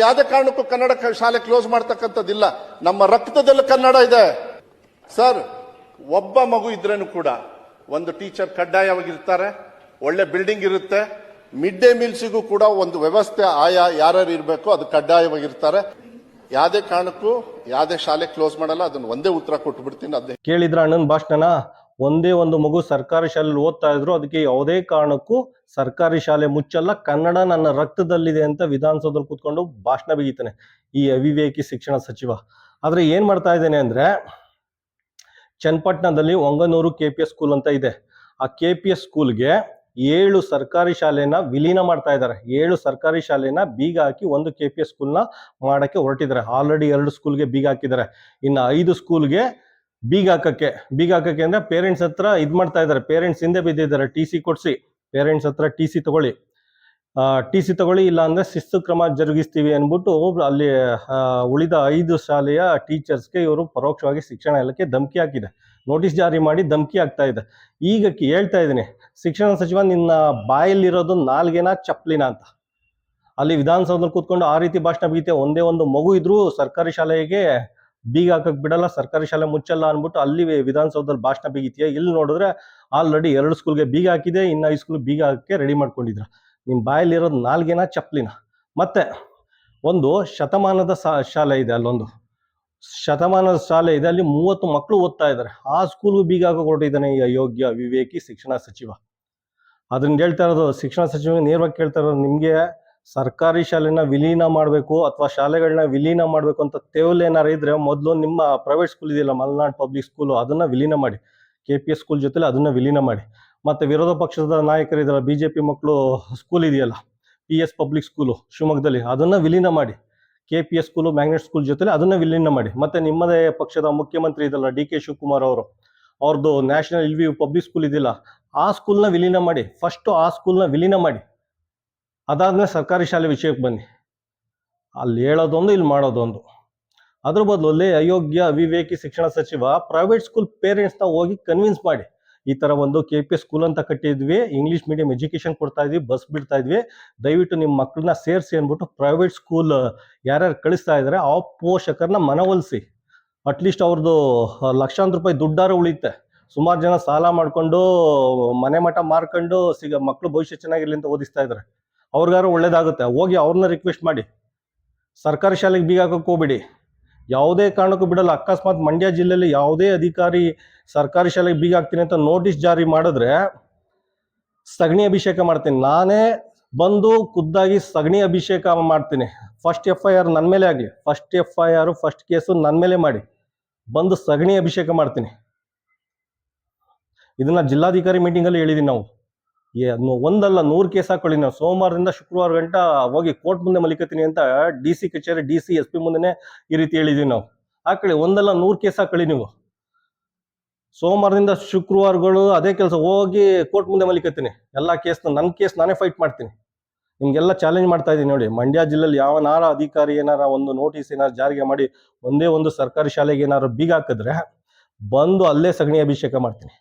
ಯಾವುದೇ ಕಾರಣಕ್ಕೂ ಕನ್ನಡ ಶಾಲೆ ಕ್ಲೋಸ್ ಮಾಡ್ತಕ್ಕಂಥದ್ದಿಲ್ಲ. ನಮ್ಮ ರಕ್ತದಲ್ಲಿ ಕನ್ನಡ ಇದೆ ಸರ್. ಒಬ್ಬ ಮಗು ಇದ್ರೇನು ಕೂಡ ಒಂದು ಟೀಚರ್ ಕಡ್ಡಾಯವಾಗಿರ್ತಾರೆ, ಒಳ್ಳೆ ಬಿಲ್ಡಿಂಗ್ ಇರುತ್ತೆ, ಮಿಡ್ ಡೇ ಮೀಲ್ಸಿಗೂ ಕೂಡ ಒಂದು ವ್ಯವಸ್ಥೆ ಆಯಾ ಯಾರ್ಯಾರು ಇರಬೇಕು ಅದು ಕಡ್ಡಾಯವಾಗಿರ್ತಾರೆ. ಯಾವುದೇ ಕಾರಣಕ್ಕೂ ಯಾವುದೇ ಶಾಲೆ ಕ್ಲೋಸ್ ಮಾಡಲ್ಲ. ಅದನ್ನ ಒಂದೇ ಉತ್ತರ ಕೊಟ್ಟು ಬಿಡ್ತೀನಿ. ಅದೇ ಕೇಳಿದ್ರ ಅಣ್ಣನ ಭಾಷಣ. ಒಂದೇ ಒಂದು ಮಗು ಸರ್ಕಾರಿ ಶಾಲೆಯಲ್ಲಿ ಓದ್ತಾ ಇದ್ರು, ಅದಕ್ಕೆ ಯಾವುದೇ ಕಾರಣಕ್ಕೂ ಸರ್ಕಾರಿ ಶಾಲೆ ಮುಚ್ಚಲ್ಲ, ಕನ್ನಡ ನನ್ನ ರಕ್ತದಲ್ಲಿದೆ ಅಂತ ವಿಧಾನಸೌಧದಲ್ಲಿ ಕೂತ್ಕೊಂಡು ಭಾಷಣ ಬಿಗಿತಾನೆ ಈ ಅವಿವೇಕಿ ಶಿಕ್ಷಣ ಸಚಿವ. ಆದ್ರೆ ಏನ್ ಮಾಡ್ತಾ ಇದ್ದೇನೆ ಅಂದ್ರೆ, ಚನ್ನಪಟ್ಟಣದಲ್ಲಿ ಒಂಗನೂರು KPS ಸ್ಕೂಲ್ ಅಂತ ಇದೆ. ಆ KPS ಸ್ಕೂಲ್ಗೆ 7 ಸರ್ಕಾರಿ ಶಾಲೆನ ವಿಲೀನ ಮಾಡ್ತಾ ಇದ್ದಾರೆ. 7 ಸರ್ಕಾರಿ ಶಾಲೆನ ಬೀಗ ಹಾಕಿ ಒಂದು KPS ಸ್ಕೂಲ್ನ ಮಾಡಕ್ಕೆ ಹೊರಟಿದ್ದಾರೆ. ಆಲ್ರೆಡಿ 2 ಸ್ಕೂಲ್ಗೆ ಬೀಗ ಹಾಕಿದ್ದಾರೆ. ಇನ್ನು 5 ಸ್ಕೂಲ್ಗೆ ಬೀಗ ಹಾಕಕ್ಕೆ ಅಂದ್ರೆ ಪೇರೆಂಟ್ಸ್ ಹತ್ರ ಇದ್ ಮಾಡ್ತಾ ಇದ್ದಾರೆ. ಪೇರೆಂಟ್ಸ್ ಹಿಂದೆ ಬಿದ್ದಿದ್ದಾರೆ. TC ಕೊಡ್ಸಿ, ಪೇರೆಂಟ್ಸ್ ಹತ್ರ TC ತಗೊಳ್ಳಿ, ಇಲ್ಲ ಅಂದ್ರೆ ಶಿಸ್ತು ಕ್ರಮ ಜರುಗಿಸ್ತೀವಿ ಅನ್ಬಿಟ್ಟು ಅಲ್ಲಿ ಉಳಿದ 5 ಶಾಲೆಯ ಟೀಚರ್ಸ್ಗೆ ಇವರು ಪರೋಕ್ಷವಾಗಿ ಶಿಕ್ಷಣ ಇಲಾಖೆ ಧಮಕಿ ಹಾಕಿದೆ. ನೋಟಿಸ್ ಜಾರಿ ಮಾಡಿ ಧಮಕಿ ಆಗ್ತಾ ಇದೆ. ಈಗ ಹೇಳ್ತಾ ಇದ್ದೀನಿ, ಶಿಕ್ಷಣ ಸಚಿವ ನಿನ್ನ ಬಾಯಲ್ಲಿರೋದು ನಾಲ್ಗೆನಾ ಚಪ್ಪಲಿನ ಅಂತ. ಅಲ್ಲಿ ವಿಧಾನಸೌಧದಲ್ಲಿ ಕೂತ್ಕೊಂಡು ಆ ರೀತಿ ಭಾಷಣ ಬಿಗಿತೆ. ಒಂದೇ ಒಂದು ಮಗು ಇದ್ರೂ ಸರ್ಕಾರಿ ಶಾಲೆಗೆ ಬೀಗ ಹಾಕಕ್ ಬಿಡಲ್ಲ, ಸರ್ಕಾರಿ ಶಾಲೆ ಮುಚ್ಚಲ್ಲ ಅನ್ಬಿಟ್ಟು ಅಲ್ಲಿ ವಿಧಾನಸೌಧದಲ್ಲಿ ಭಾಷಣ ಬಿಗಿತೀಯ. ಇಲ್ಲಿ ನೋಡಿದ್ರೆ ಆಲ್ರೆಡಿ 2 ಸ್ಕೂಲ್ಗೆ ಬೀಗ ಹಾಕಿದೆ, ಇನ್ನು 5 ಸ್ಕೂಲ್ ಬೀಗ ಹಾಕಕ್ಕೆ ರೆಡಿ ಮಾಡ್ಕೊಂಡಿದ್ರ. ನಿಮ್ ಬಾಯಲ್ಲಿರೋದು ನಾಲ್ಗೆನ ಚಪ್ಪಲಿನ. ಮತ್ತೆ ಒಂದು ಶತಮಾನದ ಶಾಲೆ ಇದೆ, ಅಲ್ಲೊಂದು ಶತಮಾನದ ಶಾಲೆ ಇದೆ, ಅಲ್ಲಿ 30 ಮಕ್ಕಳು ಓದ್ತಾ ಇದ್ದಾರೆ. ಆ ಸ್ಕೂಲ್ಗೂ ಬೀಗ ಹಾಕಕ್ಕೆ ಹೊರಟಿದ್ದಾನೆ ಈ ಅಯೋಗ್ಯ ವಿವೇಕಿ ಶಿಕ್ಷಣ ಸಚಿವ. ಅದನ್ನ ಹೇಳ್ತಾ ಇರೋದು ಶಿಕ್ಷಣ ಸಚಿವ ನೇರವಾಗಿ ಕೇಳ್ತಾ ಇರೋದು, ನಿಮ್ಗೆ ಸರ್ಕಾರಿ ಶಾಲೆನ ವಿಲೀನ ಮಾಡಬೇಕು ಅಥವಾ ಶಾಲೆಗಳನ್ನ ವಿಲೀನ ಮಾಡಬೇಕು ಅಂತ ತೇವಲ್ ಏನಾರು ಇದ್ರೆ ಮೊದಲು ನಿಮ್ಮ ಪ್ರೈವೇಟ್ ಸ್ಕೂಲ್ ಇದೆಯಲ್ಲ, ಮಲ್ನಾಡ್ ಪಬ್ಲಿಕ್ ಸ್ಕೂಲ್, ಅದನ್ನ ವಿಲೀನ ಮಾಡಿ. KPS ಸ್ಕೂಲ್ ಜೊತೆಲಿ ಅದನ್ನ ವಿಲೀನ ಮಾಡಿ. ಮತ್ತೆ ವಿರೋಧ ಪಕ್ಷದ ನಾಯಕರಿದಾರ, BJP ಮಕ್ಕಳು ಸ್ಕೂಲ್ ಇದೆಯಲ್ಲ, PS ಪಬ್ಲಿಕ್ ಸ್ಕೂಲು ಶಿವಮೊಗ್ಗದಲ್ಲಿ, ಅದನ್ನ ವಿಲೀನ ಮಾಡಿ. KPS ಸ್ಕೂಲು ಮ್ಯಾಗ್ನೆಟ್ ಸ್ಕೂಲ್ ಜೊತೆಲಿ ಅದನ್ನ ವಿಲೀನ ಮಾಡಿ. ಮತ್ತೆ ನಿಮ್ಮದೇ ಪಕ್ಷದ ಮುಖ್ಯಮಂತ್ರಿ ಇದಲ್ಲ DK ಶಿವಕುಮಾರ್ ಅವ್ರದ್ದು ನ್ಯಾಷನಲ್ LVU ಪಬ್ಲಿಕ್ ಸ್ಕೂಲ್ ಇದೆಯಲ್ಲ, ಆ ಸ್ಕೂಲ್ನ ವಿಲೀನ ಮಾಡಿ. ಫಸ್ಟ್ ಆ ಸ್ಕೂಲ್ನ ವಿಲೀನ ಮಾಡಿ, ಅದಾದ್ಮೇಲೆ ಸರ್ಕಾರಿ ಶಾಲೆ ವಿಷಯಕ್ಕೆ ಬನ್ನಿ. ಅಲ್ಲಿ ಹೇಳೋದೊಂದು, ಇಲ್ಲಿ ಮಾಡೋದೊಂದು. ಅದ್ರ ಬದಲು ಅಯೋಗ್ಯ ಅವಿವೇಕಿ ಶಿಕ್ಷಣ ಸಚಿವ ಪ್ರೈವೇಟ್ ಸ್ಕೂಲ್ ಪೇರೆಂಟ್ಸ್ನ ಹೋಗಿ ಕನ್ವಿನ್ಸ್ ಮಾಡಿ, ಈ ತರ ಒಂದು KPS ಸ್ಕೂಲ್ ಅಂತ ಕಟ್ಟಿದ್ವಿ, ಇಂಗ್ಲಿಷ್ ಮೀಡಿಯಂ ಎಜುಕೇಶನ್ ಕೊಡ್ತಾ ಇದ್ವಿ, ಬಸ್ ಬಿಡ್ತಾ ಇದ್ವಿ, ದಯವಿಟ್ಟು ನಿಮ್ಮ ಮಕ್ಕಳನ್ನ ಸೇರಿಸಿ ಅಂದ್ಬಿಟ್ಟು ಪ್ರೈವೇಟ್ ಸ್ಕೂಲ್ ಯಾರ್ಯಾರು ಕಳಿಸ್ತಾ ಇದ್ದಾರೆ ಆ ಪೋಷಕರನ್ನ ಮನವೊಲಿಸಿ. ಅಟ್ಲೀಸ್ಟ್ ಅವ್ರದ್ದು ಲಕ್ಷಾಂತರ ರೂಪಾಯಿ ದುಡ್ಡಾರ ಉಳಿಯುತ್ತೆ. ಸುಮಾರು ಜನ ಸಾಲ ಮಾಡ್ಕೊಂಡು ಮನೆ ಮಠ ಮಾರ್ಕೊಂಡು ಮಕ್ಕಳು ಭವಿಷ್ಯ ಚೆನ್ನಾಗಿರ್ಲಿ ಅಂತ ಓದಿಸ್ತಾ ಇದ್ದಾರೆ. ಅವ್ರಿಗಾರು ಒಳ್ಳೇದಾಗುತ್ತೆ. ಹೋಗಿ ಅವ್ರನ್ನ ರಿಕ್ವೆಸ್ಟ್ ಮಾಡಿ. ಸರ್ಕಾರಿ ಶಾಲೆಗೆ ಬೀಗ ಹಾಕಕ್ಕೆ ಹೋಗ್ಬಿಡಿ, ಯಾವುದೇ ಕಾರಣಕ್ಕೂ ಬಿಡಲ್ಲ. ಅಕಸ್ಮಾತ್ ಮಂಡ್ಯ ಜಿಲ್ಲೆಯಲ್ಲಿ ಯಾವುದೇ ಅಧಿಕಾರಿ ಸರ್ಕಾರಿ ಶಾಲೆಗೆ ಬೀಗ ಹಾಕ್ತೀನಿ ಅಂತ ನೋಟಿಸ್ ಜಾರಿ ಮಾಡಿದ್ರೆ ಸಗಣಿ ಅಭಿಷೇಕ ಮಾಡ್ತೀನಿ. ನಾನೇ ಬಂದು ಖುದ್ದಾಗಿ ಸಗಣಿ ಅಭಿಷೇಕ ಮಾಡ್ತೀನಿ. ಫಸ್ಟ್ FIR ನನ್ನ ಮೇಲೆ ಆಗಲಿ, ಫಸ್ಟ್ ಕೇಸು ನನ್ನ ಮೇಲೆ ಮಾಡಿ, ಬಂದು ಸಗಣಿ ಅಭಿಷೇಕ ಮಾಡ್ತೀನಿ. ಇದನ್ನ ಜಿಲ್ಲಾಧಿಕಾರಿ ಮೀಟಿಂಗಲ್ಲಿ ಹೇಳಿದೀನಿ ನಾವು. ಒಂದಲ್ಲ 100 ಕೇಸ್ ಹಾಕೊಳ್ಳಿ. ನಾವು ಸೋಮವಾರದಿಂದ ಶುಕ್ರವಾರ ಗಂಟ ಹೋಗಿ ಕೋರ್ಟ್ ಮುಂದೆ ಮಲಿಕತ್ತೀನಿ ಅಂತ DC ಕಚೇರಿ DC SP ಮುಂದೆನೆ ಈ ರೀತಿ ಹೇಳಿದೀವಿ ನಾವು. ಹಾಕೊಳ್ಳಿ, ಒಂದಲ್ಲ 100 ಕೇಸ್ ಹಾಕೊಳ್ಳಿ ನೀವು. ಸೋಮವಾರದಿಂದ ಶುಕ್ರವಾರಗಳು ಅದೇ ಕೆಲಸ, ಹೋಗಿ ಕೋರ್ಟ್ ಮುಂದೆ ಮಲಿಕತ್ತೀನಿ. ಎಲ್ಲ ನನ್ನ ಕೇಸ್ ನಾನೇ ಫೈಟ್ ಮಾಡ್ತೀನಿ. ನಿಮ್ಗೆಲ್ಲ ಚಾಲೆಂಜ್ ಮಾಡ್ತಾ ಇದ್ದೀನಿ ನೋಡಿ. ಮಂಡ್ಯ ಜಿಲ್ಲೆಯಲ್ಲಿ ಯಾವನಾರ ಅಧಿಕಾರಿ ಏನಾರ ಒಂದು ನೋಟಿಸ್ ಏನಾರು ಜಾರಿಗೆ ಮಾಡಿ ಒಂದೇ ಒಂದು ಸರ್ಕಾರಿ ಶಾಲೆಗೆ ಏನಾರು ಬೀಗ ಹಾಕಿದ್ರೆ ಬಂದು ಅಲ್ಲೇ ಸಗಣಿ ಅಭಿಷೇಕ ಮಾಡ್ತೀನಿ.